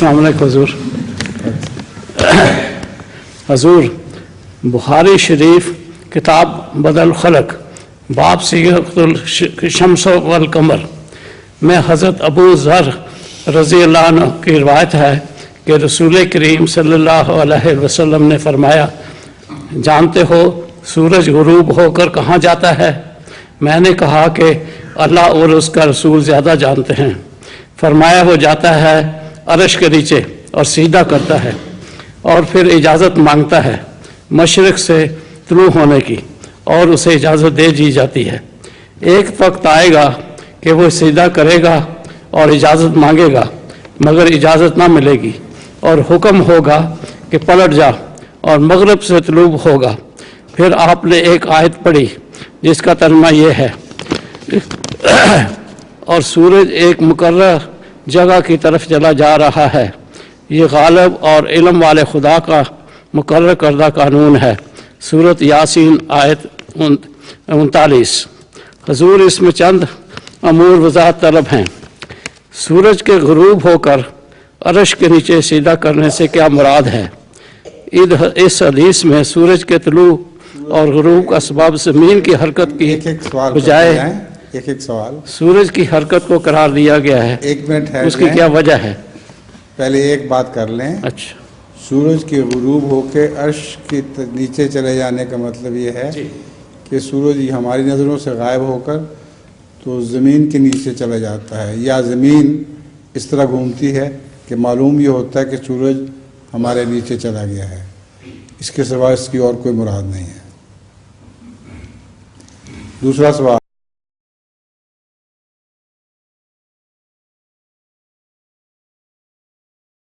अस्सलाम वालेकुम हजूर बुखारी शरीफ किताब बदल खलक बाब सीगतुल शम्स वल कमर में हज़रत अबू ज़र रज़ी अल्लाह अन्हु की रिवायत है कि रसूल करीम सल्लल्लाहु अलैहि वसल्लम ने फरमाया, जानते हो सूरज गुरूब होकर कहाँ जाता है? मैंने कहा कि अल्लाह और उसका रसूल ज़्यादा जानते हैं। फरमाया, वो जाता है अर्श के नीचे और सीधा करता है और फिर इजाज़त मांगता है मशरिक़ से तुलू होने की और उसे इजाज़त दे दी जाती है। एक वक्त आएगा कि वो सीधा करेगा और इजाज़त मांगेगा मगर इजाज़त ना मिलेगी और हुक्म होगा कि पलट जा और मगरब से तुलू होगा। फिर आपने एक आयत पढ़ी जिसका तर्जुमा ये है और सूरज एक मुकर्रर जगह की तरफ चला जा रहा है। ये गालिब और इल्म वाले खुदा का मुकर्रर करदा कानून है। सूरत यासीन आयत 39। हजूर इसमें चंद अमूर वजाहत तलब हैं। सूरज के गुरूब होकर अर्श के नीचे सीधा करने से क्या मुराद है? इस हदीस में सूरज के तुलू और गुरूब का सबब ज़मीन की हरकत की बजाय एक सवाल सूरज की हरकत को करार दिया गया है। 1 मिनट है, उसकी क्या वजह है? पहले एक बात कर लें। अच्छा, सूरज के गुरूब होके अर्श के नीचे चले जाने का मतलब ये है कि सूरज हमारी नज़रों से गायब होकर तो ज़मीन के नीचे चला जाता है, या ज़मीन इस तरह घूमती है कि मालूम ये होता है कि सूरज हमारे नीचे चला गया है। इसके सिवा इसकी और कोई मुराद नहीं है। दूसरा सवाल